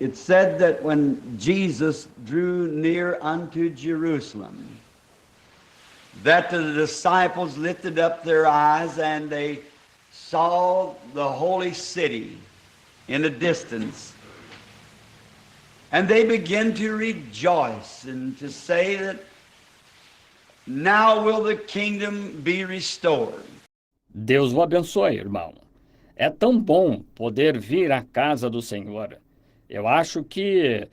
It said that when Jesus drew near unto Jerusalem, that the disciples lifted up their eyes and they saw the holy city in a distance. And they began to rejoice and to say that now will the kingdom be restored. Deus o abençoe, irmão. É tão bom poder vir à casa do Senhor. Eu acho que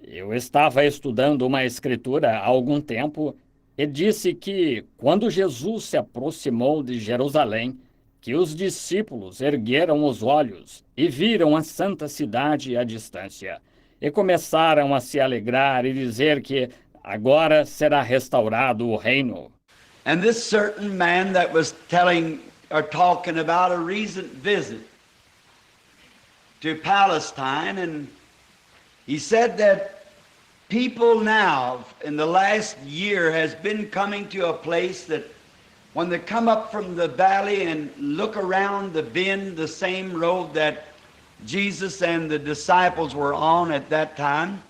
eu estava estudando uma escritura há algum tempo e disse que quando Jesus se aproximou de Jerusalém, que os discípulos ergueram os olhos e viram a santa cidade à distância e começaram a se alegrar e dizer que agora será restaurado o reino. And this certain man that was telling or talking about a recent visit to Palestine, and he said that people now in the last year has been coming to a place that when they come up from the valley and look around the bend, the same road that Jesus and the disciples were on at that time,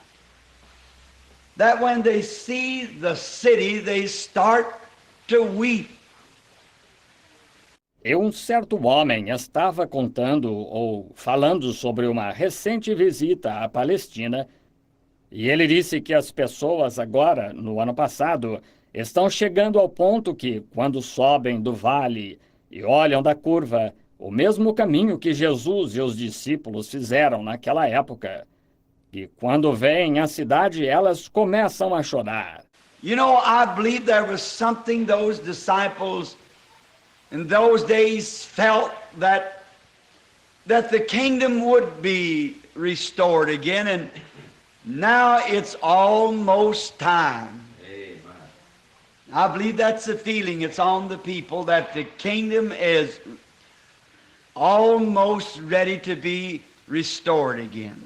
that when they see the city, they start to weep. E um certo homem estava contando ou falando sobre uma recente visita à Palestina, e ele disse que as pessoas agora, no ano passado, estão chegando ao ponto que, quando sobem do vale e olham da curva, o mesmo caminho que Jesus e os discípulos fizeram naquela época, e quando veem a cidade, elas começam a chorar. You know, I believe there was something those disciples in those days felt that the kingdom would be restored again, and now it's almost time. Amen. I believe that's the feeling. It's on the people that the kingdom is almost ready to be restored again.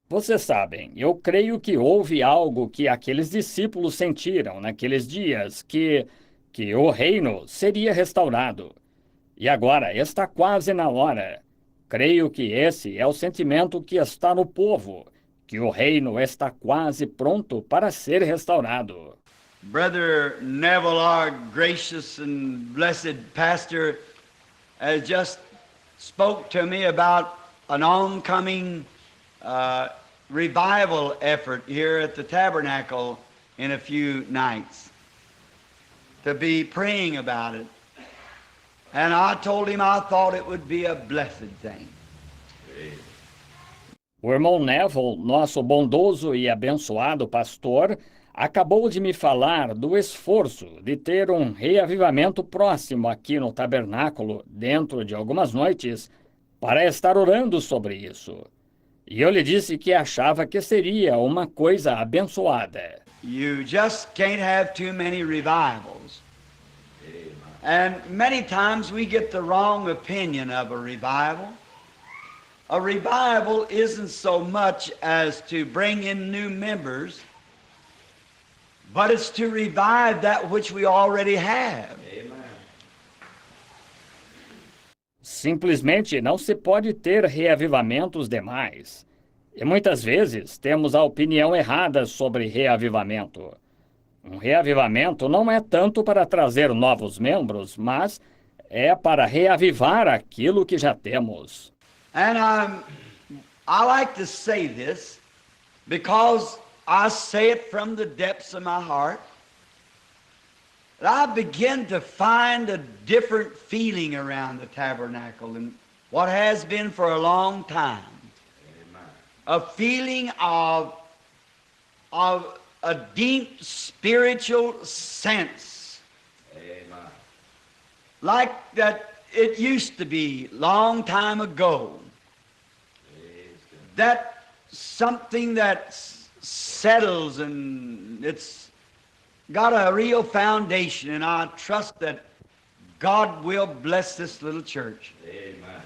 Vocês sabem, eu creio que houve algo que aqueles discípulos sentiram naqueles dias, que o reino seria restaurado. E agora está quase na hora. Creio que esse é o sentimento que está no povo, que o reino está quase pronto para ser restaurado. Brother Neville, our gracious and blessed pastor, has just spoke to me about an oncoming revival effort here at the tabernacle in a few nights, to be praying about it. And I told him I thought it would be a blessed thing. O irmão Neville, nosso bondoso e abençoado pastor, acabou de me falar do esforço de ter um reavivamento próximo aqui no tabernáculo dentro de algumas noites para estar orando sobre isso. E eu lhe disse que achava que seria uma coisa abençoada. You just can't have too many revivals. And many times we get the wrong opinion of a revival. A revival isn't so much as to bring in new members, but it's to revive that which we already have. Simplesmente não se pode ter reavivamentos demais. E muitas vezes temos a opinião errada sobre reavivamento. Um reavivamento não é tanto para trazer novos membros, mas é para reavivar aquilo que já temos. And I like to say this because I say it from the depths of my heart. I begin to find a different feeling around the tabernacle than what has been for a long time. Amen. A feeling of a deep spiritual sense. Amen. Like that it used to be long time ago. That something that settles and it's got a real foundation, and I trust that God will bless this little church. Amen.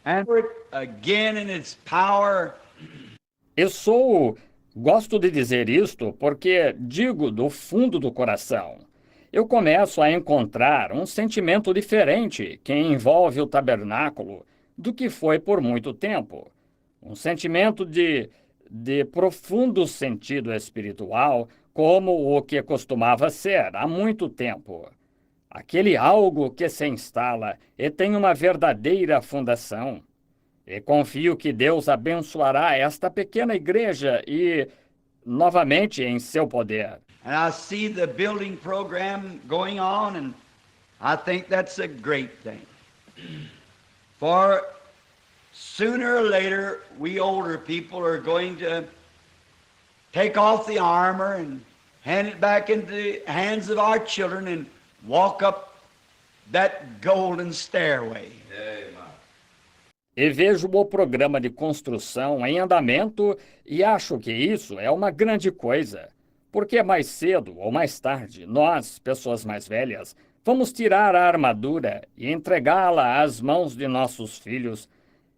And for it again in its power. Gosto de dizer isto porque digo do fundo do coração. Eu começo a encontrar um sentimento diferente que envolve o tabernáculo do que foi por muito tempo. Um sentimento de profundo sentido espiritual, como o que costumava ser há muito tempo. Aquele algo que se instala e tem uma verdadeira fundação. E confio que Deus abençoará esta pequena igreja e, novamente, em seu poder. And I see the building program going on, and I think that's a great thing. For sooner or later, we older people are going to take off the armor and hand it back into the hands of our children and walk up that golden stairway. E vejo o programa de construção em andamento e acho que isso é uma grande coisa, porque mais cedo ou mais tarde, nós, pessoas mais velhas, vamos tirar a armadura e entregá-la às mãos de nossos filhos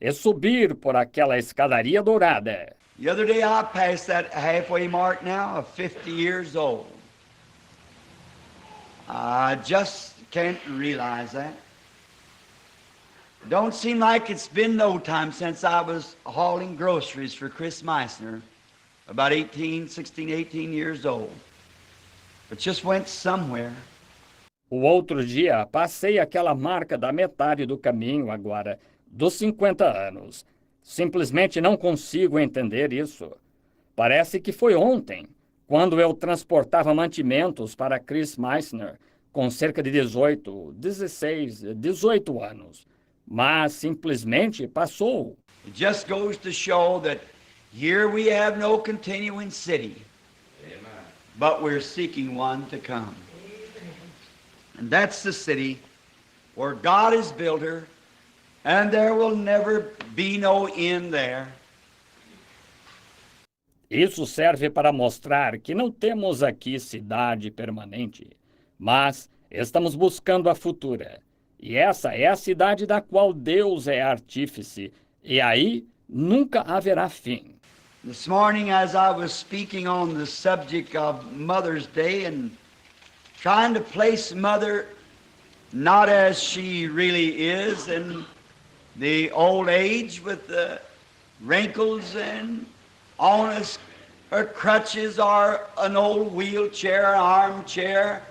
e subir por aquela escadaria dourada. The other day I passed that halfway mark now of 50 years old. I just can't realize that. Don't seem like it's been no time since I was hauling groceries for Chris Meissner, about 18 years old. But just went somewhere. O outro dia passei aquela marca da metade do caminho agora, dos 50 anos. Simplesmente não consigo entender isso. Parece que foi ontem, quando eu transportava mantimentos para Chris Meissner, com cerca de 18 anos. Mas simplesmente passou. It just goes to show that here we have no continuing city. Amen. But we're seeking one to come. And that's the city where God has built her, and there will never be no end there. Isso serve para mostrar que não temos aqui cidade permanente, mas estamos buscando a futura. E essa é a cidade da qual Deus é artífice, e aí nunca haverá fim. This morning, as I was speaking on the subject of Mother's Day and trying to place Mother not as she really is in the old age with the wrinkles and on her crutches or an old wheelchair, armchair,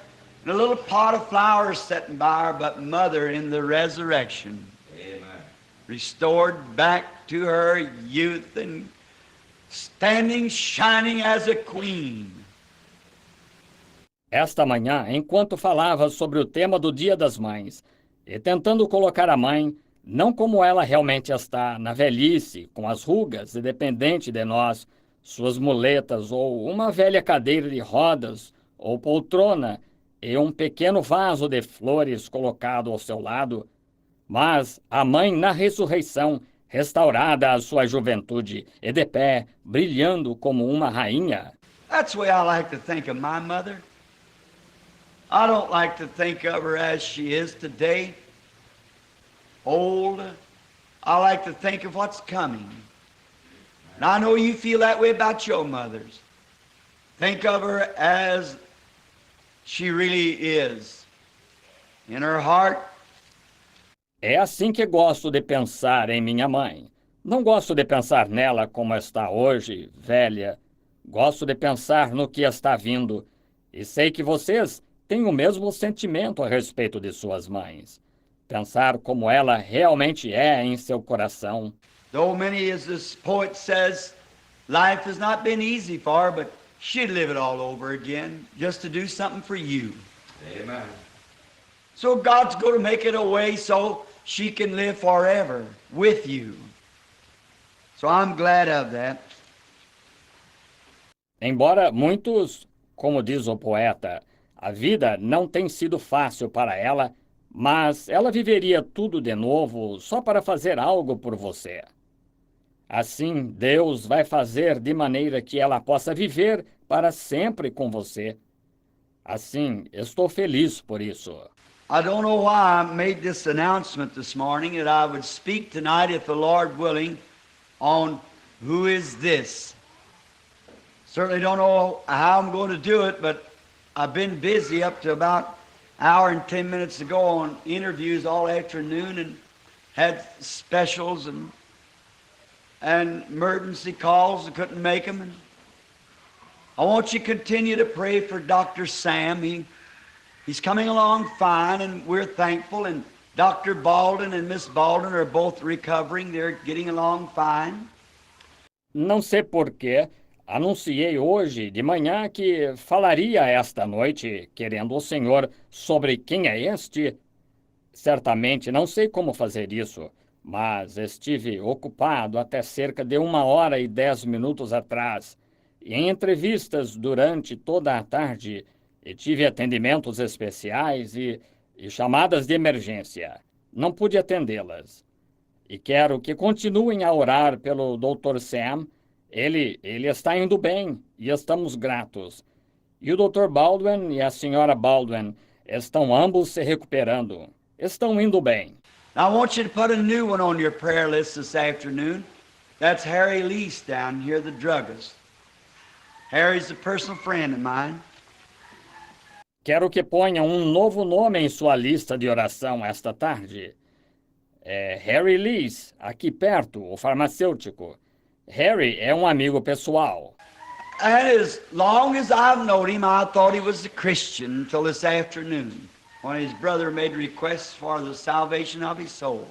and a little pot of flowers sitting by her, but Mother in the resurrection. Amen. Restored back to her youth and standing shining as a queen. Esta manhã, enquanto falava sobre o tema do Dia das Mães, e tentando colocar a mãe, não como ela realmente está, na velhice, com as rugas e dependente de nós, suas muletas ou uma velha cadeira de rodas ou poltrona, e um pequeno vaso de flores colocado ao seu lado, mas a mãe na ressurreição, restaurada à sua juventude e de pé, brilhando como uma rainha. That's the way I like to think of my mother. I don't like to think of her as she is today, old. I like to think of what's coming. And I know you feel that way about your mothers. Think of her as she really is. In her heart. É assim que gosto de pensar em minha mãe. Não gosto de pensar nela como está hoje, velha. Gosto de pensar no que está vindo. E sei que vocês têm o mesmo sentimento a respeito de suas mães. Pensar como ela realmente é em seu coração. Though many, as this poet says, life has not been easy for her, but she'd live it all over again just to do something for you. Amen. So God's going to make it a way so she can live forever with you. So I'm glad of that. Embora muitos, como diz o poeta, a vida não tem sido fácil para ela, mas ela viveria tudo de novo só para fazer algo por você. Assim, Deus vai fazer de maneira que ela possa viver para sempre com você. Assim, estou feliz por isso. I don't know why I made this announcement this morning that I would speak tonight, if the Lord willing, on who is this. Certainly don't know how I'm going to do it, but I've been busy up to about an hour and 10 minutes ago on interviews all afternoon, and had specials and emergency calls and couldn't make them. And I want you to continue to pray for Dr. Sam. He's coming along fine, and we're thankful. And Dr. Baldwin and Miss Baldwin are both recovering. They're getting along fine. Não sei por que anunciei hoje de manhã que falaria esta noite, querendo o Senhor, sobre quem é este. Certamente não sei como fazer isso, mas estive ocupado até cerca de 1h10 atrás, em entrevistas durante toda a tarde, e tive atendimentos especiais e chamadas de emergência. Não pude atendê-las. E quero que continuem a orar pelo Dr. Sam. Ele está indo bem e estamos gratos. E o Dr. Baldwin e a Sra. Baldwin estão ambos se recuperando. Estão indo bem. Now I want you to put a new one on your prayer list this afternoon. That's Harry Lease down here, the druggist. Harry's a personal friend of mine. Quero que ponha um novo nome em sua lista de oração esta tarde. Harry Lease, aqui perto, o farmacêutico. Harry é um amigo pessoal. And as long as I've known him, I thought he was a Christian until this afternoon, when his brother made requests for the salvation of his soul.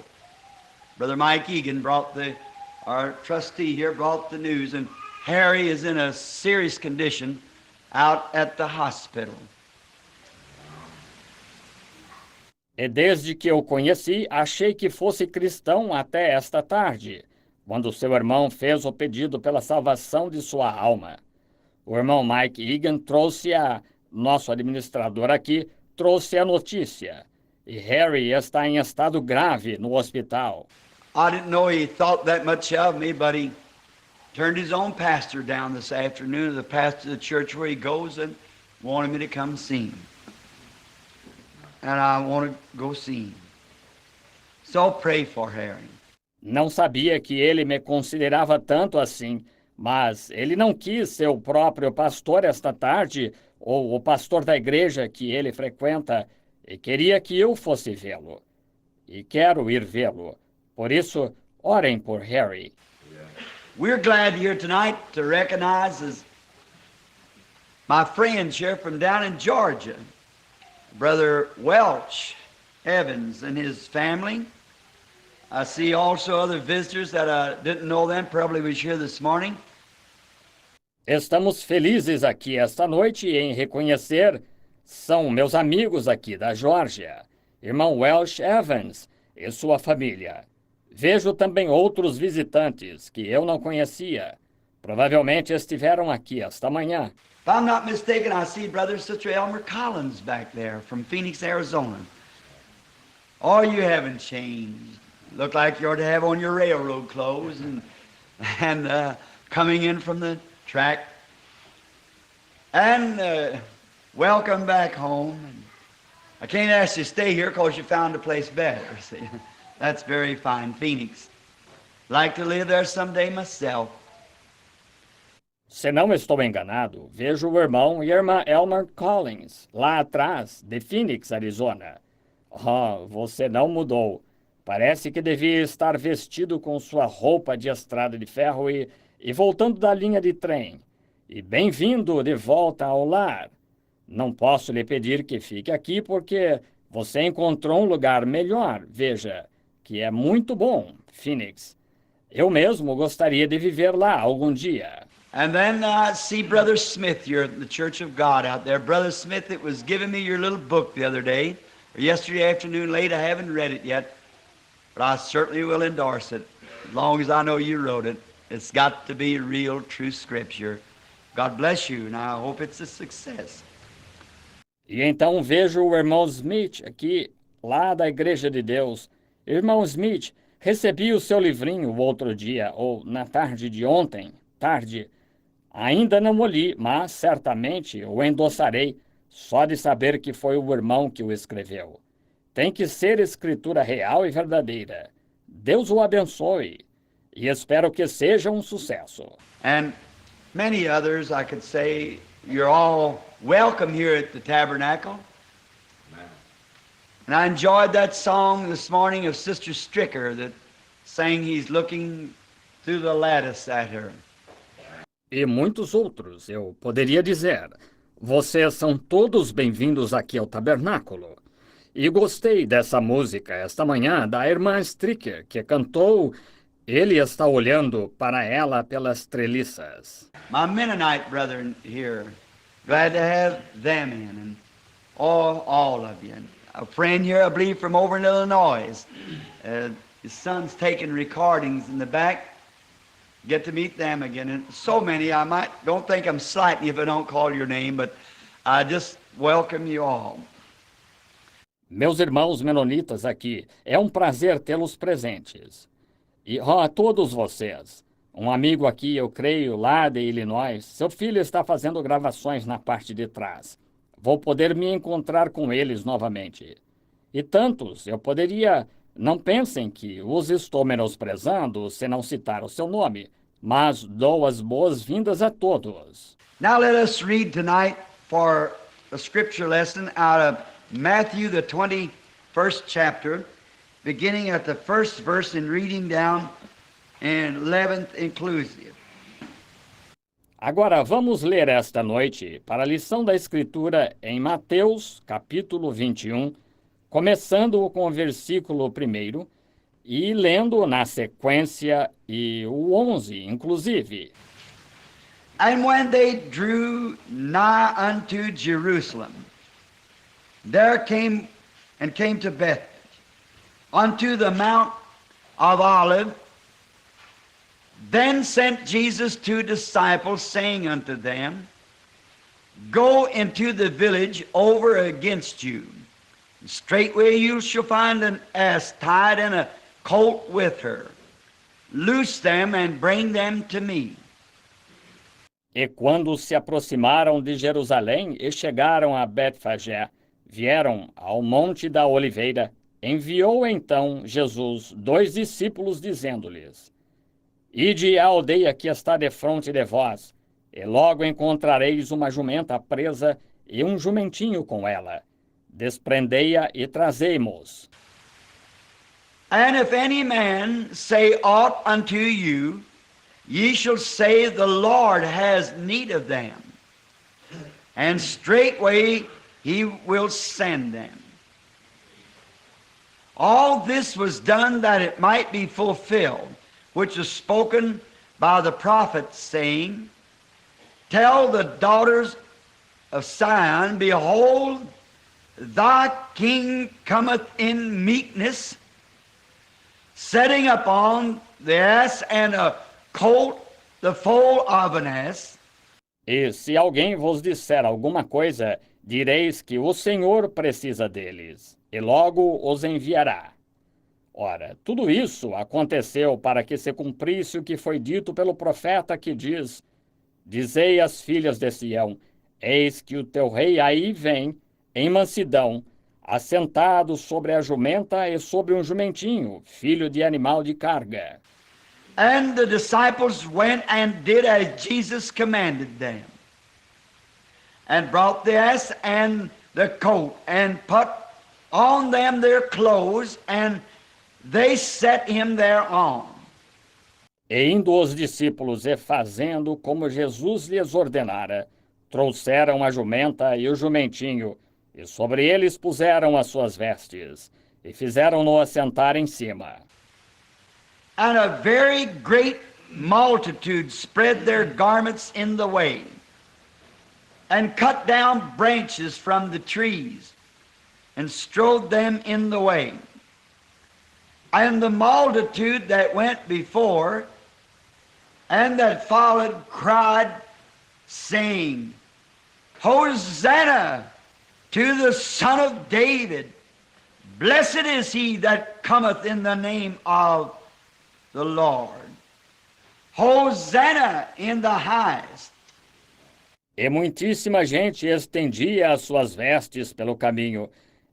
Brother Mike Egan our trustee here, brought the news, and Harry is in a serious condition out at the hospital. E desde que eu conheci, achei que fosse cristão até esta tarde, quando seu irmão fez o pedido pela salvação de sua alma. O irmão Mike Egan nosso administrador aqui, trouxe a notícia. E Harry está em estado grave no hospital. I didn't know he thought that much of me, but he turned his own pastor down this afternoon, the pastor of the church where he goes, and wanted me to come see him. And I want to go see him. So pray for Harry. Não sabia que ele me considerava tanto assim, mas ele não quis ser o próprio pastor esta tarde, ou o pastor da igreja que ele frequenta, e queria que eu fosse vê-lo. E quero ir vê-lo. Por isso, orem por Harry. We're glad here tonight to recognize as my friends here from down in Georgia, Brother Welch Evans and his family. I see also other visitors that I didn't know them, probably was here this morning. Estamos felizes aqui esta noite em reconhecer, são meus amigos aqui da Geórgia, irmão Welch Evans e sua família. Vejo também outros visitantes que eu não conhecia. Provavelmente estiveram aqui esta manhã. If I'm not mistaken, I see Brother and Sister Elmer Collins back there from Phoenix, Arizona. Oh, you haven't changed. Look like you ought to have on your railroad clothes and coming in from the track. And welcome back home. I can't ask you to stay here because you found a place better. See, that's very fine, Phoenix. Like to live there someday myself. Se não estou enganado, vejo o irmão e a irmã Elmer Collins, lá atrás, de Phoenix, Arizona. Oh, você não mudou. Parece que devia estar vestido com sua roupa de estrada de ferro e voltando da linha de trem. E bem-vindo de volta ao lar. Não posso lhe pedir que fique aqui porque você encontrou um lugar melhor, veja, que é muito bom, Phoenix. Eu mesmo gostaria de viver lá algum dia. And then I see Brother Smith here at the Church of God out there. Brother Smith, it was giving me your little book the other day, or yesterday afternoon late. I haven't read it yet, but I certainly will endorse it, as long as I know you wrote it. It's got to be real, true Scripture. God bless you, and I hope it's a success. E então vejo o irmão Smith aqui, lá da Igreja de Deus. Irmão Smith, recebi o seu livrinho o outro dia, ou na tarde de ontem, tarde. Ainda não o li, mas certamente o endossarei, só de saber que foi o irmão que o escreveu. Tem que ser escritura real e verdadeira. Deus o abençoe e espero que seja um sucesso. And many others, I could say, you're all welcome here at the Tabernacle. And I enjoyed that song this morning of Sister Stricker that sang He's Looking Through the Lattice at Her. E muitos outros, eu poderia dizer. Vocês são todos bem-vindos aqui ao tabernáculo. E gostei dessa música esta manhã da irmã Stricker, que cantou Ele está olhando para ela pelas treliças. My Mennonite brethren here, glad to have them in, and all of you. And a friend here, I believe, from over in Illinois. His son's taking recordings in the back. Get to meet them again. And so many, don't think I'm slighting you if I don't call your name, but I just welcome you all. Meus irmãos menonitas aqui, é um prazer tê-los presentes. E a todos vocês, um amigo aqui, eu creio, lá de Illinois, seu filho está fazendo gravações na parte de trás. Vou poder me encontrar com eles novamente. E tantos, eu poderia... Não pensem que os estou menosprezando se não citar o seu nome, mas dou as boas-vindas a todos. Now let us read tonight for a scripture lesson out of Matthew, the 21st chapter, beginning at the first verse and reading down and 11th inclusive. Agora vamos ler esta noite para a lição da Escritura em Mateus, capítulo 21, começando com o versículo 1 e lendo na sequência e o 11, inclusive. And when they drew nigh unto Jerusalem, there came to Bethany, unto the Mount of Olives. Then sent Jesus 2 disciples, saying unto them, Go into the village over against you. Straightway you shall find an ass tied and a colt with her. Loose them and bring them to me. E quando se aproximaram de Jerusalém e chegaram a Betfagé, vieram ao Monte da Oliveira, enviou então Jesus 2 discípulos, dizendo-lhes, Ide à aldeia que está defronte de vós, e logo encontrareis uma jumenta presa e um jumentinho com ela. Desprendei-a e trazei-mos. And if any man say aught unto you, ye shall say, The Lord has need of them, and straightway he will send them. All this was done that it might be fulfilled, which was spoken by the prophet, saying, Tell the daughters of Sion, Behold, thy king cometh in meekness, setting upon the ass and a colt, the foal of an ass. E se alguém vos disser alguma coisa, direis que o Senhor precisa deles, e logo os enviará. Ora, tudo isso aconteceu para que se cumprisse o que foi dito pelo profeta que diz, Dizei às filhas de Sião, eis que o teu rei aí vem, em mansidão, assentado sobre a jumenta e sobre um jumentinho, filho de animal de carga. And the disciples went and did as Jesus commanded them, and brought the ass and the colt, and put on them their clothes, and they set him thereon. E indo os discípulos e fazendo como Jesus lhes ordenara, trouxeram a jumenta e o jumentinho, e sobre eles puseram as suas vestes, e fizeram-no assentar em cima. And a very great multitude spread their garments in the way, and cut down branches from the trees, and strewed them in the way. And the multitude that went before and that followed cried, saying, Hosanna to the Son of David! Blessed is he that cometh in the name of the Lord. Hosanna in the highest. E muitíssima gente estendia as suas vestes pelo caminho,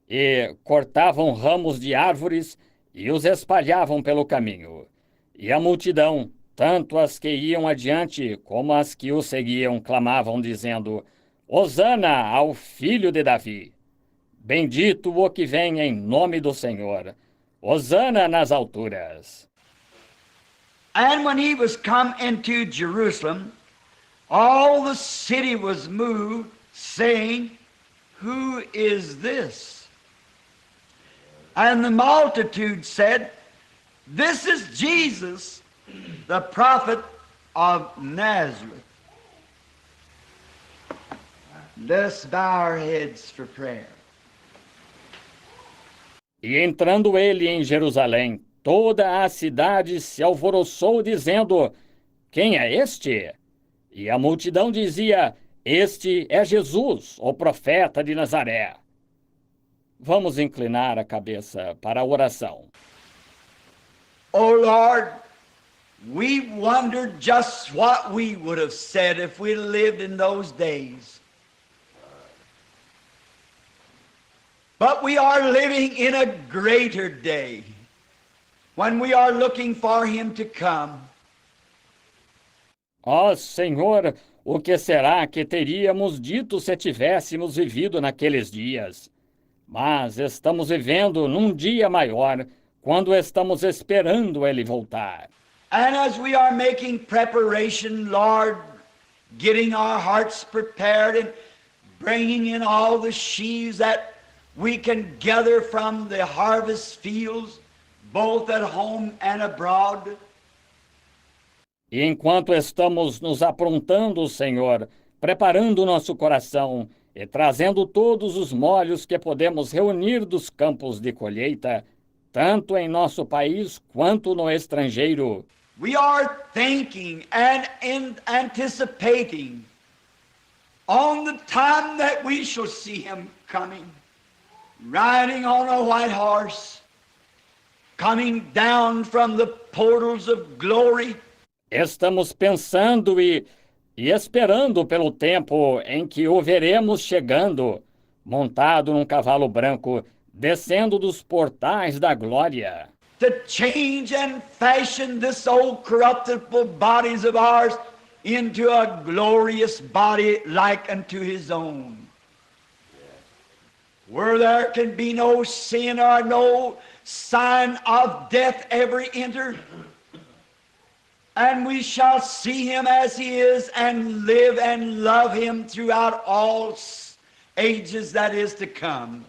e cortavam ramos de árvores e os espalhavam pelo caminho. E a multidão, tanto as que iam adiante como as que o seguiam, clamavam, dizendo, Hosana ao filho de Davi. Bendito o que vem em nome do Senhor. Hosana nas alturas. And when he was come into Jerusalem, all the city was moved, saying, Who is this? And the multitude said, This is Jesus, the prophet of Nazareth. Let us bow our heads for prayer. E entrando ele em Jerusalém, toda a cidade se alvoroçou, dizendo: Quem é este? E a multidão dizia: Este é Jesus, o profeta de Nazaré. Vamos inclinar a cabeça para a oração. Oh Lord, we wondered just what we would have said if we lived in those days. But we are living in a greater day when we are looking for Him to come. Ó Senhor, o que será que teríamos dito se tivéssemos vivido naqueles dias? Mas estamos vivendo num dia maior, quando estamos esperando Ele voltar. And as we are making preparation, Lord, getting our hearts prepared and bringing in all the sheaves that we can gather from the harvest fields, both at home and abroad. E enquanto estamos nos aprontando, Senhor, preparando nosso coração e trazendo todos os molhos que podemos reunir dos campos de colheita, tanto em nosso país quanto no estrangeiro, We are thinking and anticipating on the time that we shall see Him coming, riding on a white horse, coming down from the portals of glory. estamos pensando e esperando pelo tempo em que o veremos chegando, montado num cavalo branco, descendo dos portais da glória, To change and fashion this old corruptible bodies of ours into a glorious body like unto His own. Where there can be no sin or no sign of death ever enter. And we shall see Him as He is and live and love Him throughout all ages that is to come.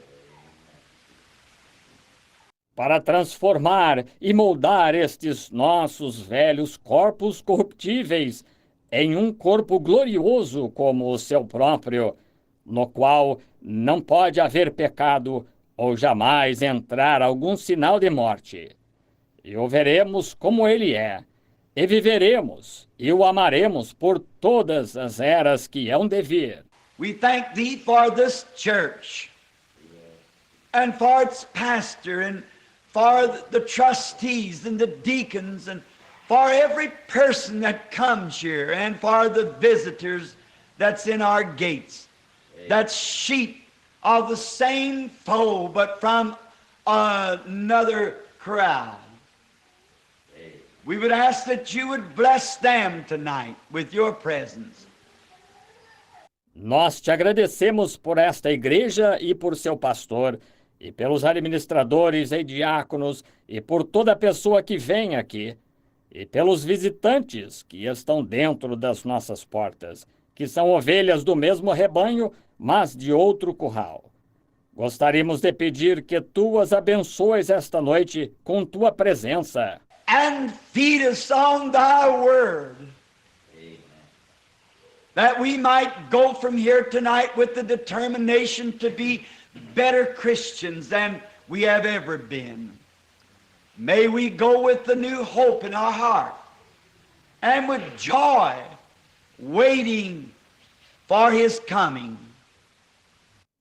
para transformar e moldar estes nossos velhos corpos corruptíveis em um corpo glorioso como o seu próprio, no qual não pode haver pecado ou jamais entrar algum sinal de morte. E o veremos como ele é, e viveremos, e o amaremos por todas as eras que hão de vir. We thank Thee for this church and for its pastor and for the trustees and the deacons and for every person that comes here and for the visitors that's in our gates. That's sheep of the same fold but from another crowd. We would ask that You would bless them tonight with Your presence. Nós te agradecemos por esta igreja e por seu pastor, e pelos administradores e diáconos, e por toda pessoa que vem aqui, e pelos visitantes que estão dentro das nossas portas, que são ovelhas do mesmo rebanho, mas de outro curral. Gostaríamos de pedir que Tu as abençoes esta noite com Tua presença. And feed us on Thy word. That we might go from here tonight with the determination to be better Christians than we have ever been. May we go with the new hope in our heart and with joy waiting for His coming.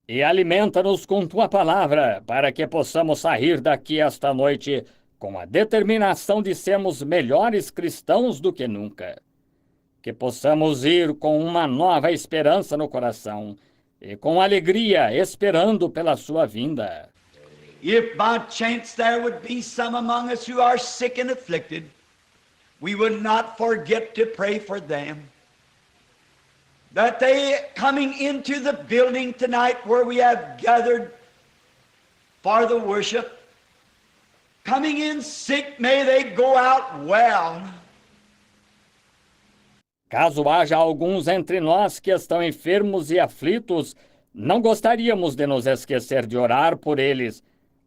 E alimenta-nos com Tua palavra, para que possamos sair daqui esta noite com a determinação de sermos melhores cristãos do que nunca. Que possamos ir com uma nova esperança no coração e com alegria esperando pela Sua vinda. If by chance there would be some among us who are sick and afflicted, we would not forget to pray for them. That they coming into the building tonight where we have gathered for the worship. Coming in sick, may they go out well. Caso haja alguns entre nós que estão enfermos e aflitos, não gostaríamos de nos esquecer de orar por eles,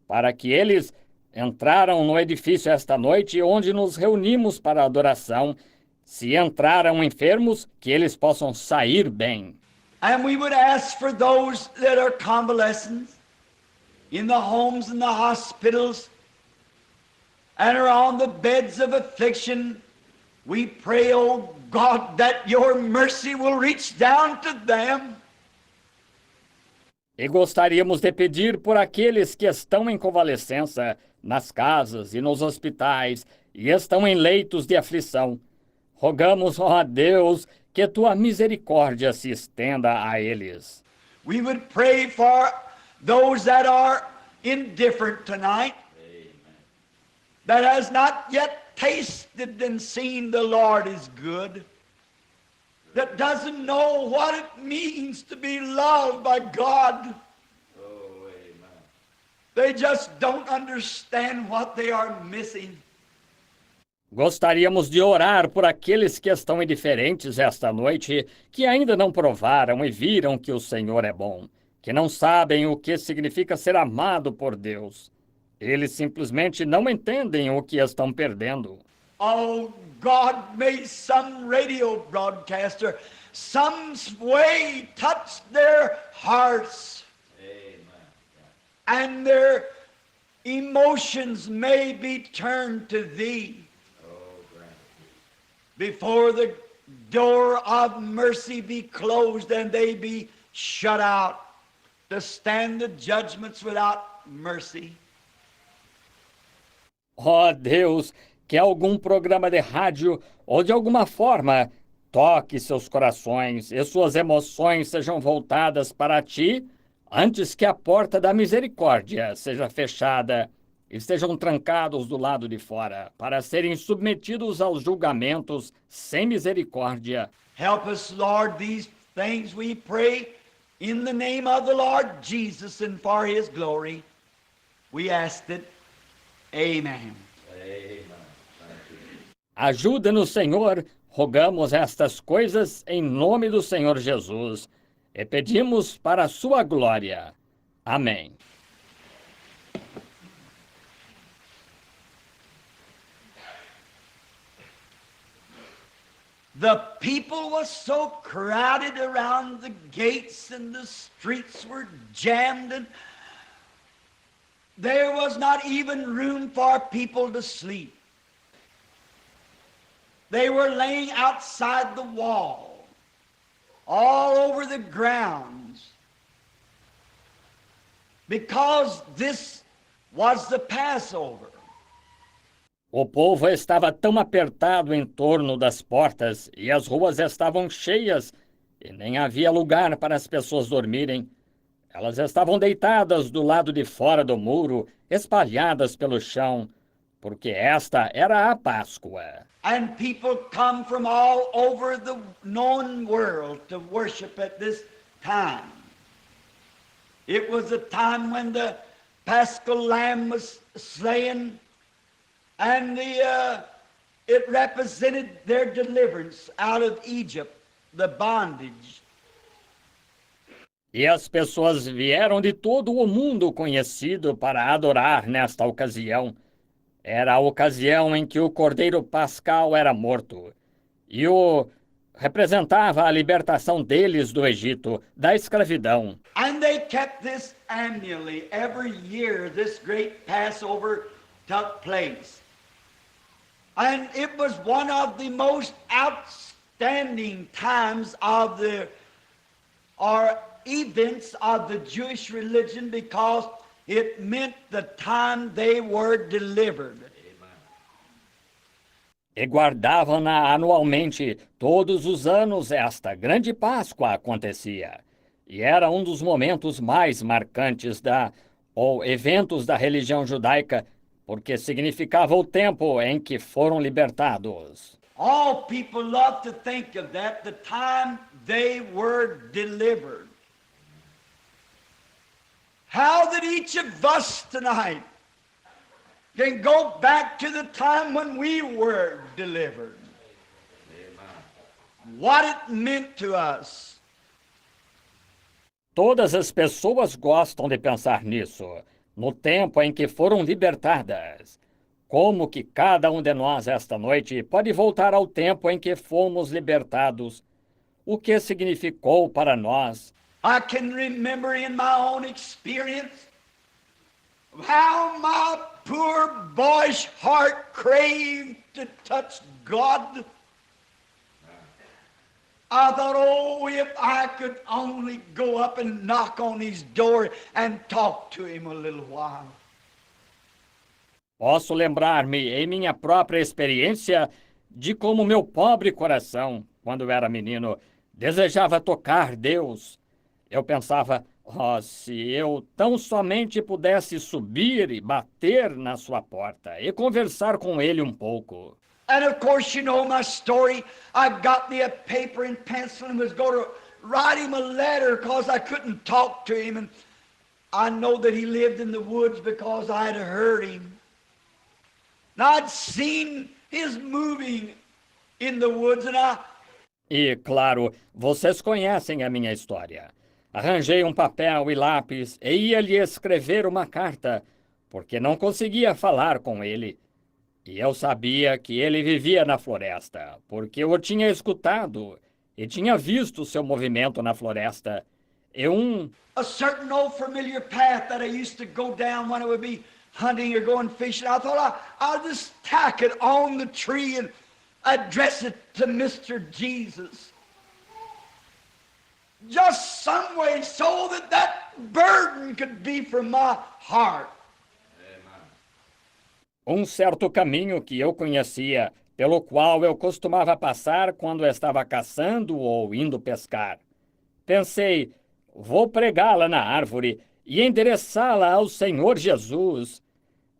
para que eles entraram no edifício esta noite onde nos reunimos para a adoração. Se entraram enfermos, que eles possam sair bem. And we would ask for those that are convalescent in the homes and the hospitals and are on the beds of affliction. We pray, oh God, that your mercy will reach down to them. E gostaríamos de pedir por aqueles que estão em convalescença, nas casas e nos hospitais, e estão em leitos de aflição. Rogamos, ó Deus, que tua misericórdia se estenda a eles. We would pray for those that are indifferent tonight, that has not yet tasted and seen the Lord is good, that doesn't know what it means to be loved by God. They just don't understand what they are missing. Gostaríamos de orar por aqueles que estão indiferentes esta noite, que ainda não provaram e viram que o Senhor é bom, que não sabem o que significa ser amado por Deus. Eles simplesmente não entendem o que estão perdendo. Oh God, may some radio broadcaster, some way touch their hearts. And their emotions may be turned to Thee. Before the door of mercy be closed and they be shut out to stand the judgments without mercy. Ó Deus, que algum programa de rádio ou de alguma forma toque seus corações e suas emoções sejam voltadas para Ti antes que a porta da misericórdia seja fechada e estejam trancados do lado de fora, para serem submetidos aos julgamentos sem misericórdia. Help us, Lord, these things we pray in the name of the Lord Jesus and for His glory. We ask it. Amen. Ajuda-nos, Senhor, rogamos estas coisas em nome do Senhor Jesus e pedimos para a sua glória. Amém. The people was so crowded around the gates and the streets were jammed and there was not even room for people to sleep. They were laying outside the wall, all over the grounds, because this was the Passover. O povo estava tão apertado em torno das portas e as ruas estavam cheias e nem havia lugar para as pessoas dormirem. Elas estavam deitadas do lado de fora do muro, espalhadas pelo chão, porque esta era a Páscoa. And people come from all over the known world to worship at this time. It was a time when the Paschal Lamb was slain, and it represented their deliverance out of Egypt, the bondage. E as pessoas vieram de todo o mundo conhecido para adorar nesta ocasião. Era a ocasião em que o Cordeiro Pascal era morto. E o representava a libertação deles do Egito, da escravidão. And they kept this annually. Every year this great Passover took place. And it was one of the most outstanding times of events of the Jewish religion because it meant the time they were delivered. E guardavam-na anualmente. Todos os anos esta grande Páscoa acontecia. E era um dos momentos mais marcantes ou eventos da religião judaica, porque significava o tempo em que foram libertados. All people love to think of that, the time they were delivered. how that each of us tonight can go back to the time when we were delivered. What it meant to us. Todas as pessoas gostam de pensar nisso, no tempo em que foram libertadas. Como que cada um de nós esta noite pode voltar ao tempo em que fomos libertados? O que significou para nós? I can remember in my own experience how my poor boyish heart craved to touch God. I thought, oh, if I could only go up and knock on his door and talk to him a little while. Posso lembrar-me, em minha própria experiência, de como meu pobre coração, quando era menino, desejava tocar Deus. Eu pensava, oh, se eu tão somente pudesse subir e bater na sua porta e conversar com ele um pouco. And of course, you know my story. I got me a paper and pencil and was going to write him a letter because I couldn't talk to him. And I know that he lived in the woods because I had heard him. And I'd seen his moving in the woods and E, claro, vocês conhecem a minha história. Arranjei um papel e lápis e ia-lhe escrever uma carta, porque não conseguia falar com ele. E eu sabia que ele vivia na floresta, porque eu o tinha escutado e tinha visto seu movimento na floresta. E a certain old familiar path that I used to go down when I would be hunting or going fishing. I thought I'll just tack it on the tree and address it to Mr. Jesus. Just some way so that burden could be from my heart. Um certo caminho que eu conhecia, pelo qual eu costumava passar quando estava caçando ou indo pescar. Pensei, vou pregá-la na árvore e endereçá-la ao Senhor Jesus.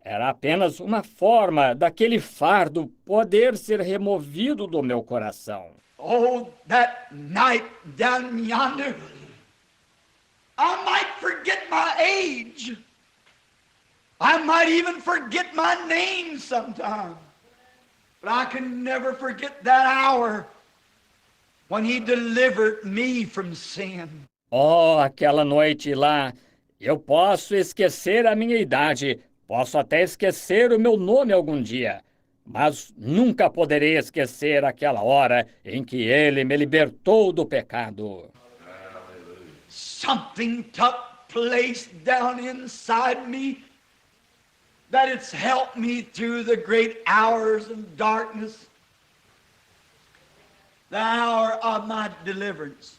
Era apenas uma forma daquele fardo poder ser removido do meu coração. Oh, that night down yonder, I might forget my age. I might even forget my name sometime. But I can never forget that hour when he delivered me from sin. Oh, aquela noite lá, eu posso esquecer a minha idade, posso até esquecer o meu nome algum dia, mas nunca poderei esquecer aquela hora em que ele me libertou do pecado. Something took place down inside me that it's helped me through the great hours of darkness, the hour of my deliverance.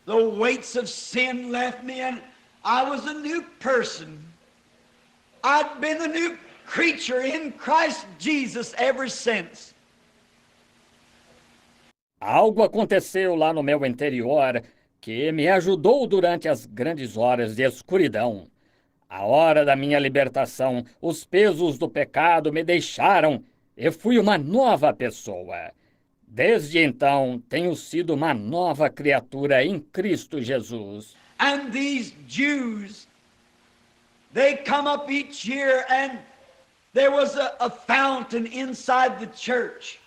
The weights of sin left me and I was a new person. I'd been a new creature in Christ Jesus ever since. Algo aconteceu lá no meu interior que me ajudou durante as grandes horas de escuridão. A hora da minha libertação, os pesos do pecado me deixaram e fui uma nova pessoa. Desde então, tenho sido uma nova criatura em Cristo Jesus. And these Jews, they come up each year and there was a fountain inside the church.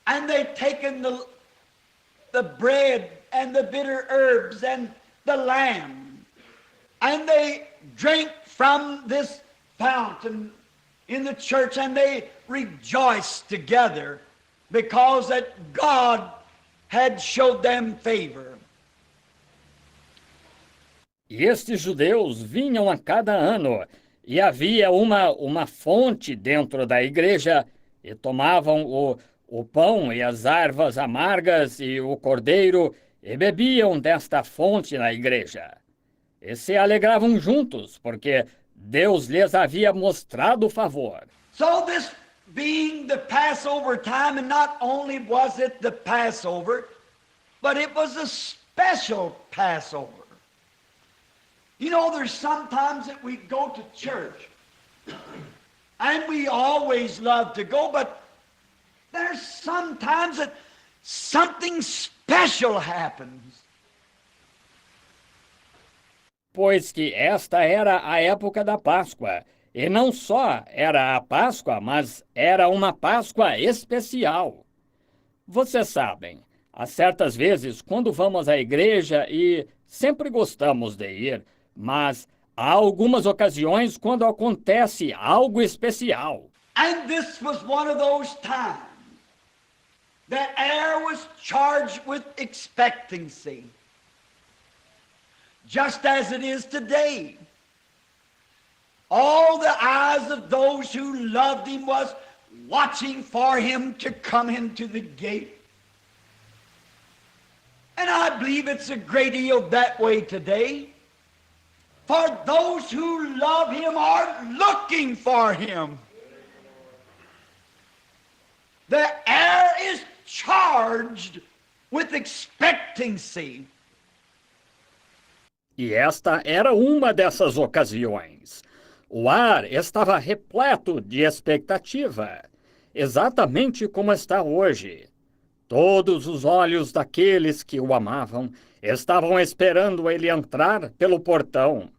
And they'd taken the bread and the bitter herbs and the lamb. And they drank from this fountain in the church and they rejoiced together because that God had showed them favor. E estes judeus vinham a cada ano e havia uma fonte dentro da igreja e tomavam o pão e as ervas amargas e o cordeiro e bebiam desta fonte na igreja. E se alegravam juntos, porque Deus lhes havia mostrado favor. So this being the Passover time, and not only was it the Passover, but it was a special Passover. You know, there's sometimes that we go to church, and we always love to go, but there's sometimes that something special happens. pois que esta era a época da Páscoa. E não só era a Páscoa, mas era uma Páscoa especial. Vocês sabem, há certas vezes, quando vamos à igreja e sempre gostamos de ir, mas há algumas ocasiões quando acontece algo especial. And this was one of those times. The air was charged with expectancy, just as it is today. All the eyes of those who loved him was watching for him to come into the gate. And I believe it's a great deal that way today. For those who love him are looking for him. The air is charged with expectancy. E esta era uma dessas ocasiões. O ar estava repleto de expectativa, exatamente como está hoje. Todos os olhos daqueles que o amavam estavam esperando ele entrar pelo portão.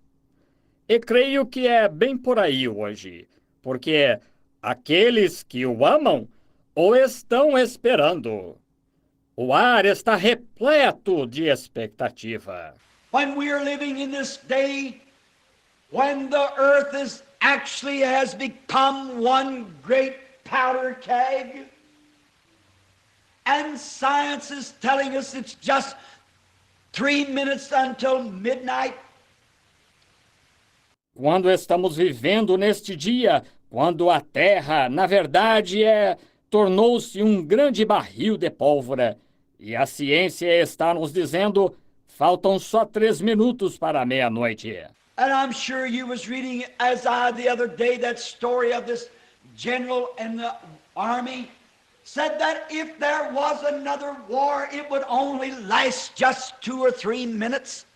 E creio que é bem por aí hoje, porque aqueles que o amam o estão esperando. O ar está repleto de expectativa. When we are living in this day, when the earth has become one great powder keg, and science is telling us it's just 3 minutes until midnight. Quando estamos vivendo neste dia, quando a Terra, na verdade, tornou-se um grande barril de pólvora, e a ciência está nos dizendo, faltam só 3 minutos para a meia-noite. And I'm sure you was reading, as I the other day, that story of this general in the army, said that if there was another war, it would only last just 2 or 3 minutes.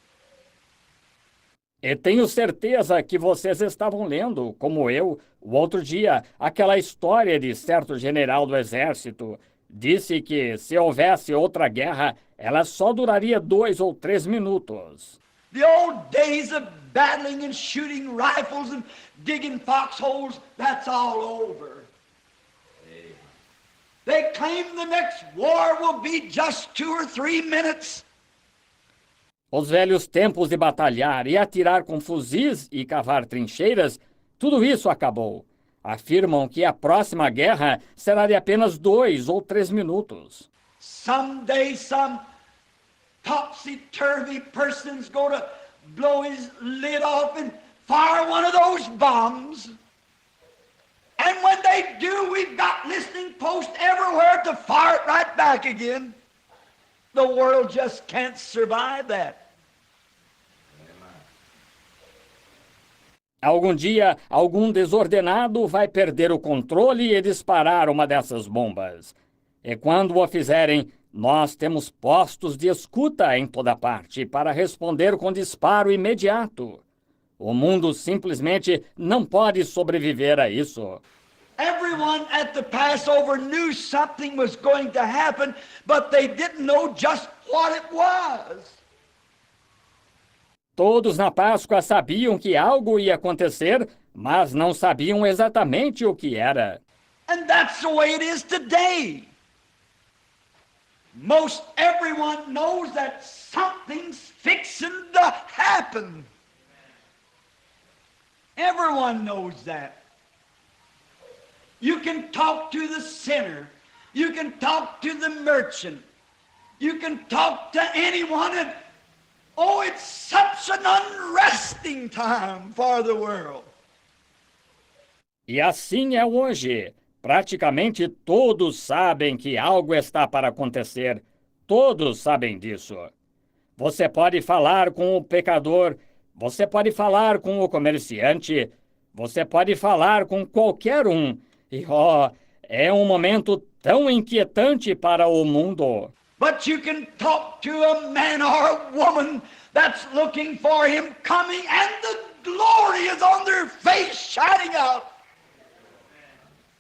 E tenho certeza que vocês estavam lendo, como eu, o outro dia, aquela história de certo general do exército. Disse que se houvesse outra guerra, ela só duraria 2 ou 3 minutos. The old days of battling and shooting rifles and digging foxholes, that's all over. They claim the next war will be just 2 or 3 minutes. Os velhos tempos de batalhar e atirar com fuzis e cavar trincheiras, tudo isso acabou. Afirmam que a próxima guerra será de apenas 2 ou 3 minutos. Someday some topsy-turvy person's going to blow his lid off and fire one of those bombs. And when they do, we've got listening posts everywhere to fire it right back again. The world just can't survive that. Algum dia, algum desordenado vai perder o controle e disparar uma dessas bombas. E quando o fizerem, nós temos postos de escuta em toda parte para responder com disparo imediato. O mundo simplesmente não pode sobreviver a isso. Everyone at the Passover knew something was going to happen, but they didn't know just what it was. Todos na Páscoa sabiam que algo ia acontecer, mas não sabiam exatamente o que era. And that's the way it is today. Most everyone knows that something's fixing to happen. Everyone knows that. You can talk to the sinner. You can talk to the merchant. You can talk to anyone and oh, it's such an unresting time for the world. E assim é hoje. Praticamente todos sabem que algo está para acontecer. Todos sabem disso. Você pode falar com o pecador, você pode falar com o comerciante, você pode falar com qualquer um. E, é um momento tão inquietante para o mundo. But you can talk to a man or a woman that's looking for him coming, and the glory is on their face shining out.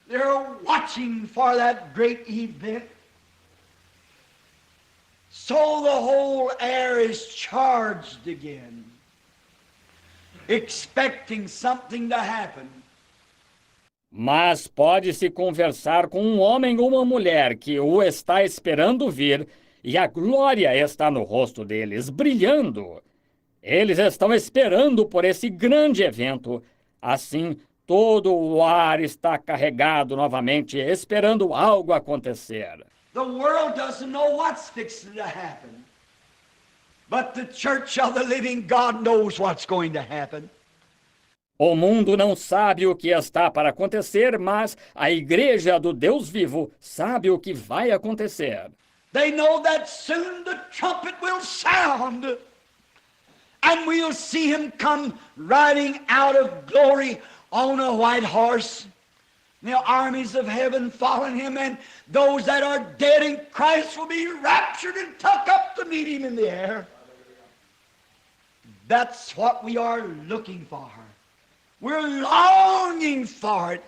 They're watching for that great event. So the whole air is charged again. expecting something to happen. Mas pode-se conversar com um homem ou uma mulher que o está esperando vir, e a glória está no rosto deles, brilhando. Eles estão esperando por esse grande evento. Assim, todo o ar está carregado novamente, esperando algo acontecer. The world doesn't know what's fixing to happen. But the church of the living God knows what's going to happen. O mundo não sabe o que está para acontecer, mas a igreja do Deus vivo sabe o que vai acontecer. They know that soon the trumpet will sound, and we'll see him come riding out of glory on a white horse. The armies of heaven following him, and those that are dead in Christ will be raptured and tucked up to meet him in the air. That's what we are looking for. We're longing for it.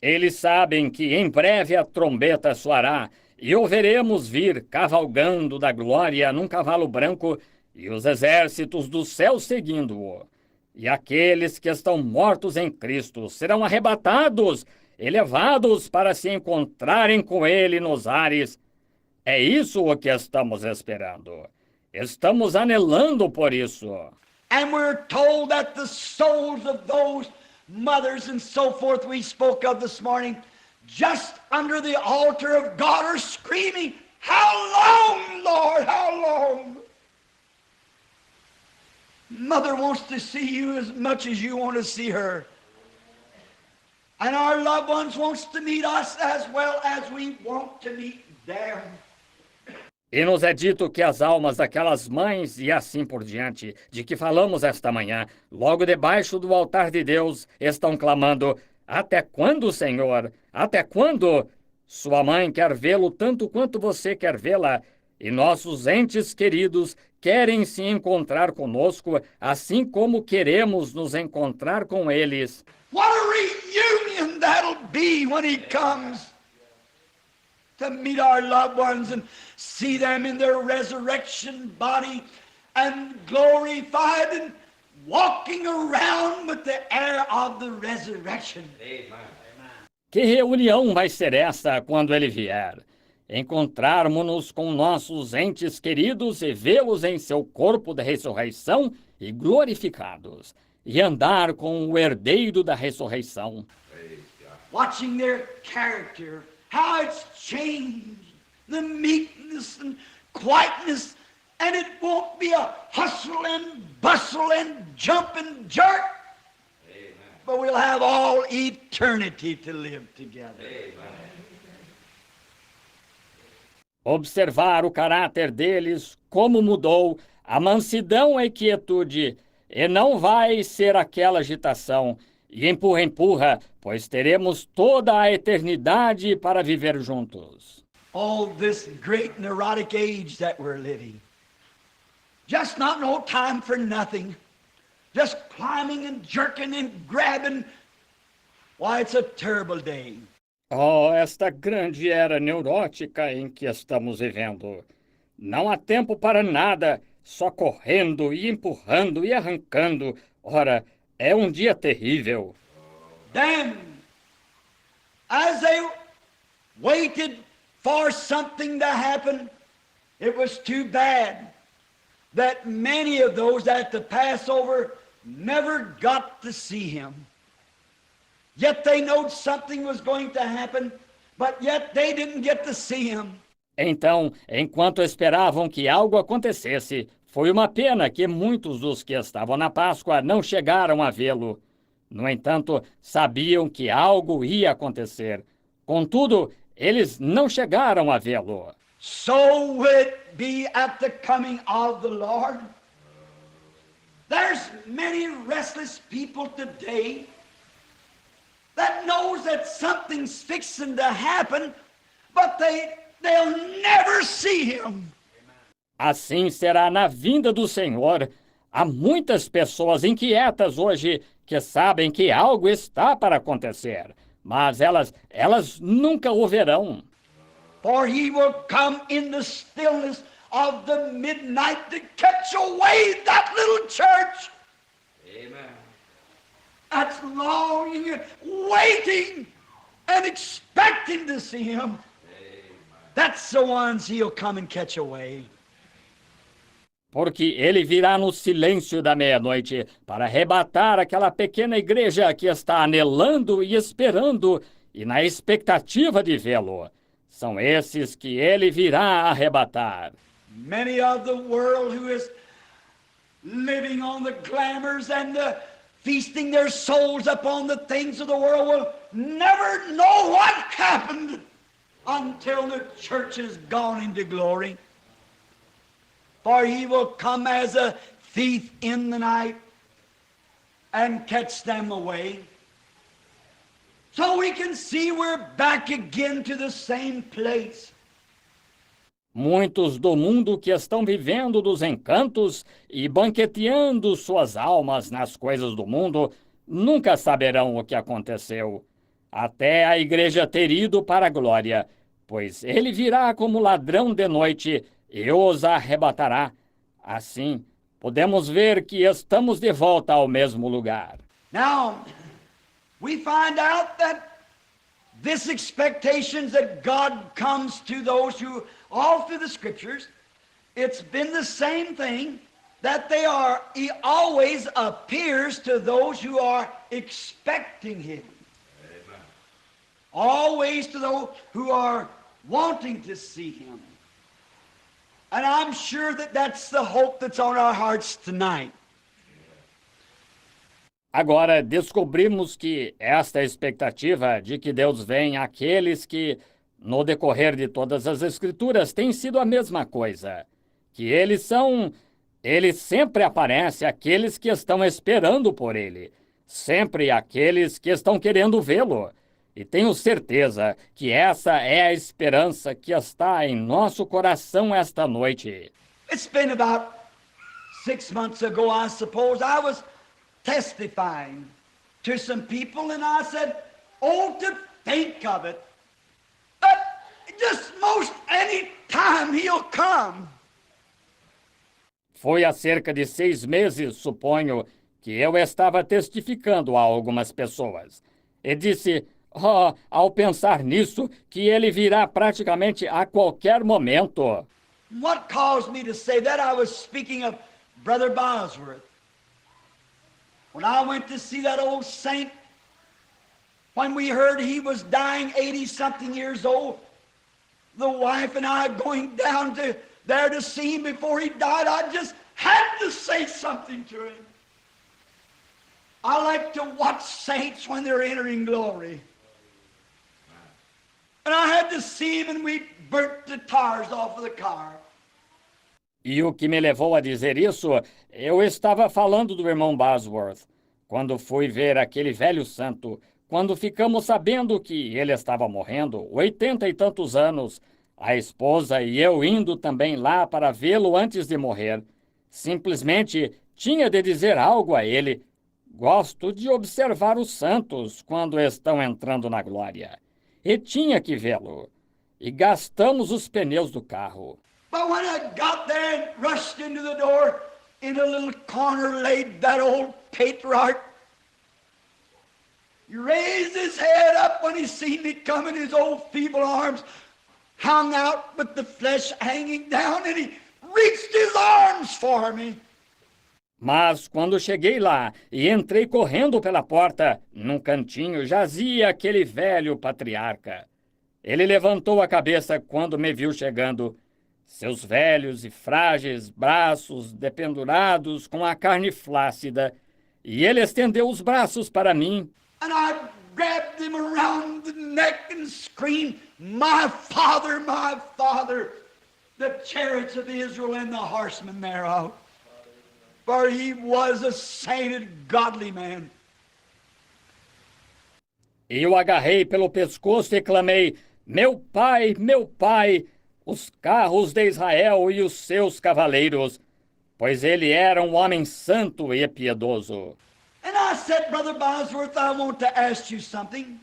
Eles sabem que em breve a trombeta soará e o veremos vir cavalgando da glória num cavalo branco e os exércitos do céu seguindo-o. E aqueles que estão mortos em Cristo serão arrebatados, elevados para se encontrarem com Ele nos ares. É isso o que estamos esperando. Estamos anelando por isso. And we're told that the souls of those mothers and so forth we spoke of this morning, just under the altar of God, are screaming, "How long, Lord, how long?" Mother wants to see you as much as you want to see her. And our loved ones wants to meet us as well as we want to meet them. E nos é dito que as almas daquelas mães e assim por diante, de que falamos esta manhã, logo debaixo do altar de Deus, estão clamando: até quando, Senhor? Até quando? Sua mãe quer vê-lo tanto quanto você quer vê-la, e nossos entes queridos querem se encontrar conosco, assim como queremos nos encontrar com eles. What a reunion that'll be when he comes to meet our loved ones and see them in their resurrection body and glorified and walking around with the air of the resurrection. Que reunião vai ser essa quando ele vier? Encontrarmos-nos com nossos entes queridos e vê-los em seu corpo da ressurreição e glorificados, e andar com o herdeiro da ressurreição. Watching their character, how it's changed, the meekness and quietness, and it won't be a hustle and bustle and jump and jerk, but we'll have all eternity to live together. Observar o caráter deles, como mudou, a mansidão e quietude, e não vai ser aquela agitação, e empurra, pois teremos toda a eternidade para viver juntos. All this great neurotic age that we're living, just not no time for nothing, just climbing and jerking and grabbing. Why, it's a terrible day. Oh, esta grande era neurótica em que estamos vivendo. Não há tempo para nada, só correndo e empurrando e arrancando. Ora, é um dia terrível. Then, as they waited for something to happen, it was too bad that many of those at the Passover never got to see him. Yet they knowed something was going to happen, but yet they didn't get to see him. Então, enquanto esperavam que algo acontecesse, foi uma pena que muitos dos que estavam na Páscoa não chegaram a vê-lo. No entanto, sabiam que algo ia acontecer. Contudo, eles não chegaram a vê-lo. So will it be at the coming of the Lord. There's many restless people today that knows that something's fixing to happen, but they'll never see him. Assim será na vinda do Senhor. Há muitas pessoas inquietas hoje que sabem que algo está para acontecer, mas elas nunca o verão. For he will come in the stillness of the midnight to catch away that little church. that's longing and waiting and expecting to see him, that's the ones he'll come and catch away. Porque ele virá no silêncio da meia-noite para arrebatar aquela pequena igreja que está anelando e esperando e na expectativa de vê-lo. São esses que ele virá arrebatar. Many of the world who is living on the glamours and feasting their souls upon the things of the world will never know what happened until the church is gone into glory. For he will come as a thief in the night and catch them away. So we can see we're back again to the same place. Muitos do mundo que estão vivendo dos encantos e banqueteando suas almas nas coisas do mundo nunca saberão o que aconteceu, até a igreja ter ido para a glória, pois ele virá como ladrão de noite e os arrebatará. Assim, podemos ver que estamos de volta ao mesmo lugar. Now, we find out that this expectation that God comes to those who, all through the Scriptures, it's been the same thing, that He always appears to those who are expecting Him. Amen. Always to those who are wanting to see Him. And I'm sure that that's the hope that's on our hearts tonight. Agora, descobrimos que esta expectativa de que Deus venha àqueles que, no decorrer de todas as Escrituras, tem sido a mesma coisa. Que ele sempre aparece àqueles que estão esperando por ele, sempre àqueles que estão querendo vê-lo. E tenho certeza que essa é a esperança que está em nosso coração esta noite. It's been about 6 months ago, I suppose, I was testifying to some people, and I said, oh, to think of it, that just most any time he'll come. Foi há cerca de 6 meses, suponho, que eu estava testificando a algumas pessoas. E disse, ao pensar nisso, que ele virá praticamente a qualquer momento. What caused me to say that? I was speaking of Brother Bosworth. When I went to see that old saint, when we heard he was dying 80-something years old, the wife and I going down there to see him before he died, I just had to say something to him. I like to watch saints when they're entering glory. And I had to see him, and we burnt the tires off of the car. E o que me levou a dizer isso, eu estava falando do irmão Bosworth. Quando fui ver aquele velho santo, quando ficamos sabendo que ele estava morrendo, 80 e tantos anos, a esposa e eu indo também lá para vê-lo antes de morrer, simplesmente tinha de dizer algo a ele. Gosto de observar os santos quando estão entrando na glória. E tinha que vê-lo. E gastamos os pneus do carro. But when I got there and rushed into the door, in a little corner laid that old patriarch. He raised his head up when he seen me coming, his old feeble arms hung out with the flesh hanging down, and he reached his arms for me. Mas quando cheguei lá e entrei correndo pela porta, num cantinho jazia aquele velho patriarca. Ele levantou a cabeça quando me viu chegando. Seus velhos e frágeis braços dependurados com a carne flácida. E ele estendeu os braços para mim. And I grabbed him around the neck and screamed, my Father, the chariots of Israel and the horsemen thereof. For he was a sainted, godly man. E eu agarrei pelo pescoço e clamei, meu pai, os carros de Israel e os seus cavaleiros, pois ele era um homem santo e piedoso. And I said, Brother Bosworth, I want to ask you something.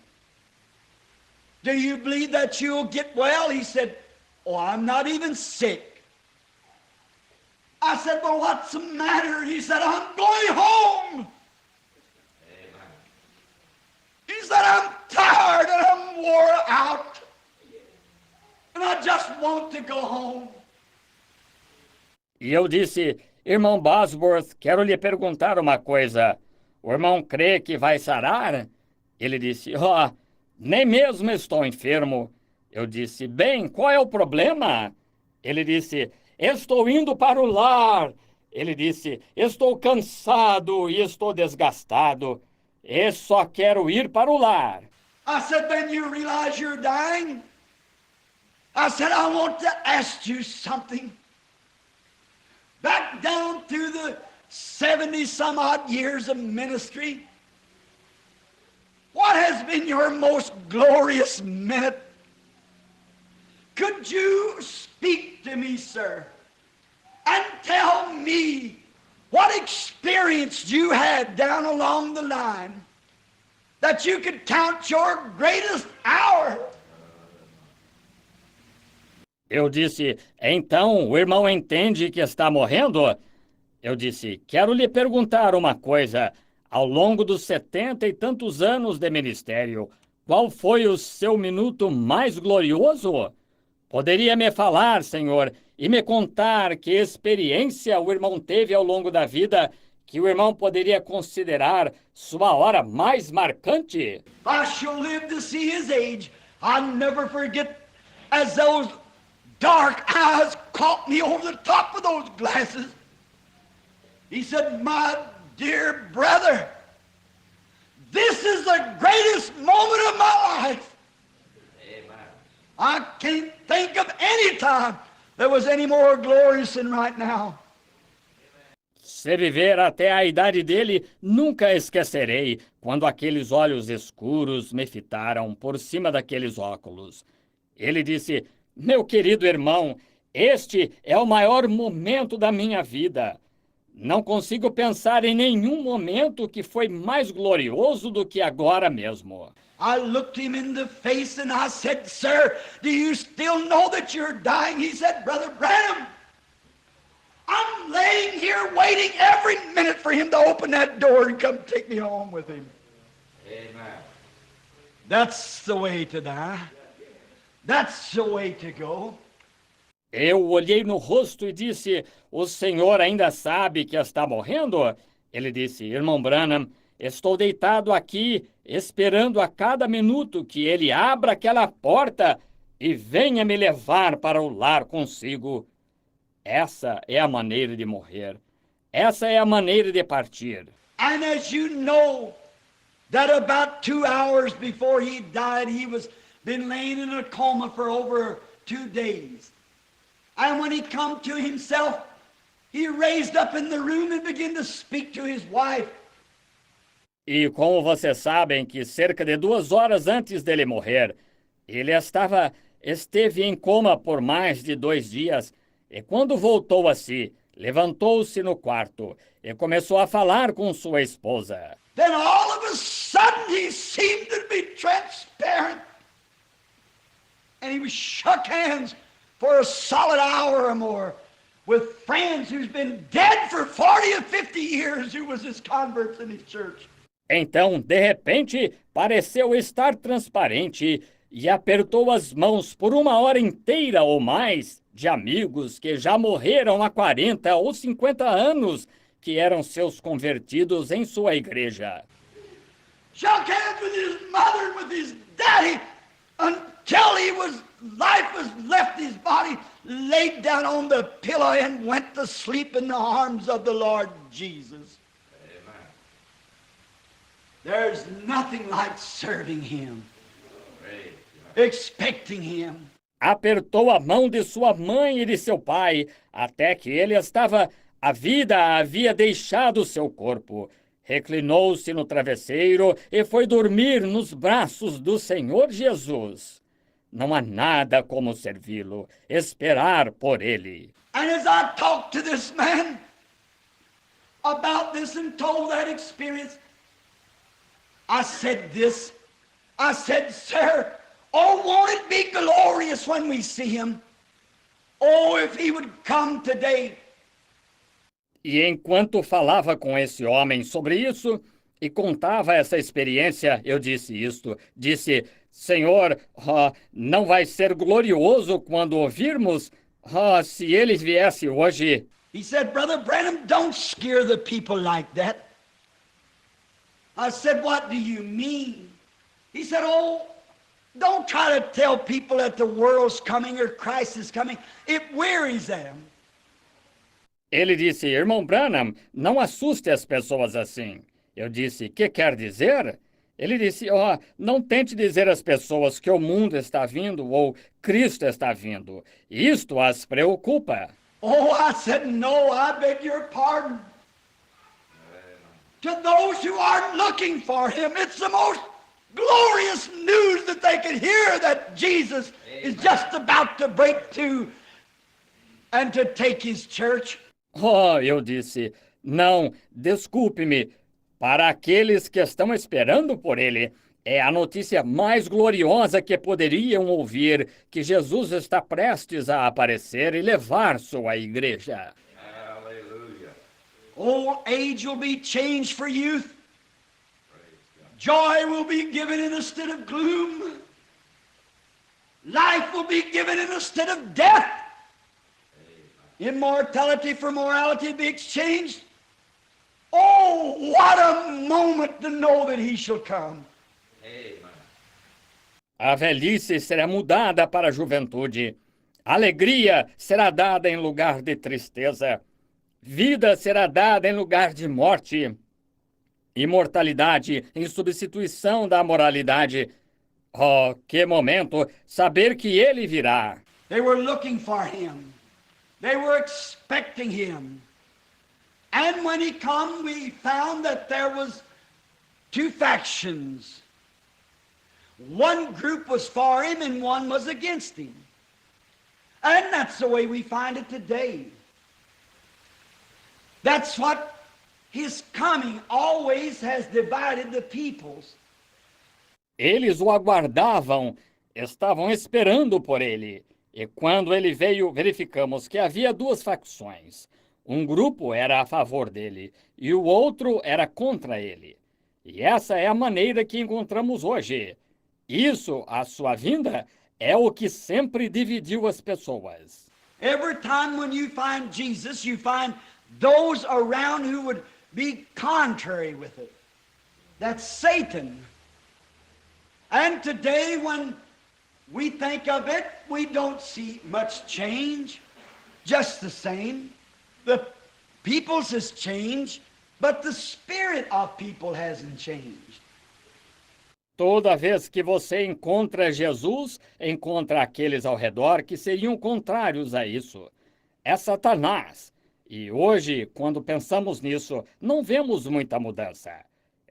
Do you believe that you'll get well? He said, oh, I'm not even sick. I said, well, what's the matter? He said, I'm going home. Amen. said, I'm tired and I'm wore out. And I just want to go home. E eu disse, irmão Bosworth, quero lhe perguntar uma coisa. O irmão crê que vai sarar? Ele disse, nem mesmo estou enfermo. Eu disse, bem, qual é o problema? Ele disse, estou indo para o lar. Ele disse, estou cansado e estou desgastado. E só quero ir para o lar. I said, then you realize you're dying? I said, I want to ask you something. Back down through the 70-some-odd years of ministry, what has been your most glorious minute? Could you speak to me, sir, and tell me what experience you had down along the line that you could count your greatest hour? Eu disse, então o irmão entende que está morrendo? Eu disse, quero lhe perguntar uma coisa. Ao longo dos 70 e tantos anos de ministério, qual foi o seu minuto mais glorioso? Poderia me falar, Senhor, e me contar que experiência o irmão teve ao longo da vida que o irmão poderia considerar sua hora mais marcante? I shall live to see his age. I'll never forget as those dark eyes caught me over the top of those glasses. He said, my dear brother, this is the greatest moment of my life. Amen. I can't think of any time that was any more glorious than right now. Se viver até a idade dele, nunca esquecerei quando aqueles olhos escuros me fitaram por cima daqueles óculos. Ele disse, meu querido irmão, este é o maior momento da minha vida. Não consigo pensar em nenhum momento que foi mais glorioso do que agora mesmo. I looked him in the face and I said, sir, do you still know that you're dying? He said, Brother Branham, I'm laying here waiting every minute for him to open that door and come take me home with him. Amen. That's the way to die. That's the way to go. Eu olhei no rosto e disse, o senhor ainda sabe que está morrendo? Ele disse, irmão Branham, estou deitado aqui, esperando a cada minuto que ele abra aquela porta e venha me levar para o lar consigo. Essa é a maneira de morrer. Essa é a maneira de partir. And as you know, that about 2 hours before he died, he was been laying in a coma for over 2 days. And when he come to himself, he raised up in the room and began to speak to his wife. E como vocês sabem que cerca de 2 horas antes dele morrer, ele esteve em coma por mais de 2 dias, e quando voltou a si, levantou-se no quarto e começou a falar com sua esposa. Then all of a sudden he seemed to be transparent. And he was shook hands for a solid hour or more with friends who's been dead for 40 or 50 years who was his converts in his church. Então, de repente, pareceu estar transparente e apertou as mãos por 1 hora inteira ou mais de amigos que já morreram há 40 ou 50 anos, que eram seus convertidos em sua igreja. Shook hands with his mother and with his daddy until life was left his body, laid down on the pillow and went to sleep in the arms of the Lord Jesus. Amen. There's nothing like serving him, expecting him. Apertou a mão de sua mãe e de seu pai, até que a vida havia deixado seu corpo. Reclinou-se no travesseiro e foi dormir nos braços do Senhor Jesus. Não há nada como servi-lo, esperar por ele. And as I talked to this man about this and told that experience, I said this. I said, sir, oh, won't it be glorious when we see him? Oh, if he would come today. E enquanto falava com esse homem sobre isso, e contava essa experiência, eu disse isto. Disse, Senhor, não vai ser glorioso quando ouvirmos se ele viesse hoje? He said, Brother Branham, don't scare the people like that. I said, what do you mean? He said, oh, don't try to tell people that the world's coming or Christ is coming. It wearies them. Ele disse, irmão Branham, não assuste as pessoas assim. Eu disse, que quer dizer? Ele disse, não tente dizer às pessoas que o mundo está vindo ou Cristo está vindo. Isto as preocupa. Oh, I said, no, I beg your pardon. To those who aren't looking for him, it's the most glorious news that they could hear, that Jesus is just about to break through and to take his church. Eu disse, não, desculpe-me. Para aqueles que estão esperando por ele, é a notícia mais gloriosa que poderiam ouvir, que Jesus está prestes a aparecer e levar sua igreja. Hallelujah. Old age will be changed for youth. Joy will be given instead of gloom. Life will be given instead of death. Immortality for morality will be exchanged. Oh, what a moment to know that he shall come. A velhice será mudada para a juventude. Alegria será dada em lugar de tristeza. Vida será dada em lugar de morte. Imortalidade em substituição da moralidade. Oh, que momento! Saber que ele virá. They were looking for him. They were expecting him. And when he come, we found that there was two factions. One group was for him and one was against him. And that's the way we find it today. That's what his coming always has divided the peoples. Eles o aguardavam, estavam esperando por ele. E quando ele veio, verificamos que havia duas facções. Um grupo era a favor dele e o outro era contra ele. E essa é a maneira que encontramos hoje. Isso, a sua vinda, é o que sempre dividiu as pessoas. Every time when you find Jesus, you find those around who would be contrary with it. That's Satan. And today when we think of it, we don't see much change. Just the same. The people's has changed, but the spirit of people hasn't changed. Toda vez que você encontra Jesus, encontra aqueles ao redor que seriam contrários a isso. É Satanás. E hoje, quando pensamos nisso, não vemos muita mudança.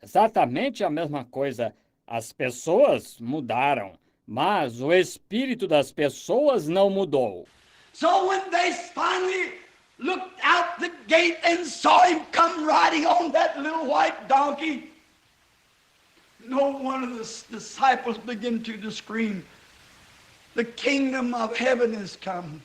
Exatamente a mesma coisa. As pessoas mudaram, mas o espírito das pessoas não mudou. So when they finally looked out the gate and saw him come riding on that little white donkey, no one of the disciples began to scream, "The kingdom of heaven has come."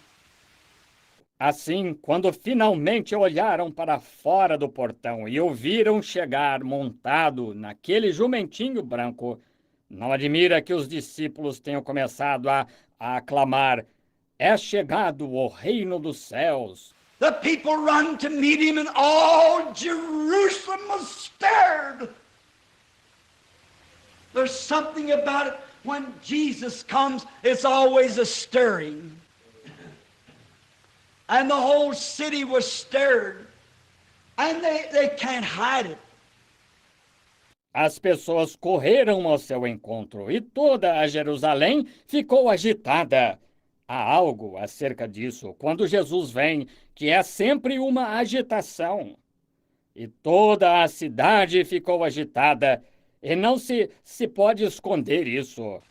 Assim, quando finalmente olharam para fora do portão e o viram chegar montado naquele jumentinho branco, não admira que os discípulos tenham começado a aclamar: é chegado o reino dos céus. The people run to meet him and all Jerusalem was stirred. There's something about it. When Jesus comes, it's always a stirring. And the whole city was stirred. And they can't hide it. As pessoas correram ao seu encontro e toda a Jerusalém ficou agitada. Há algo acerca disso quando Jesus vem, que é sempre uma agitação. E toda a cidade ficou agitada, e não se pode esconder isso.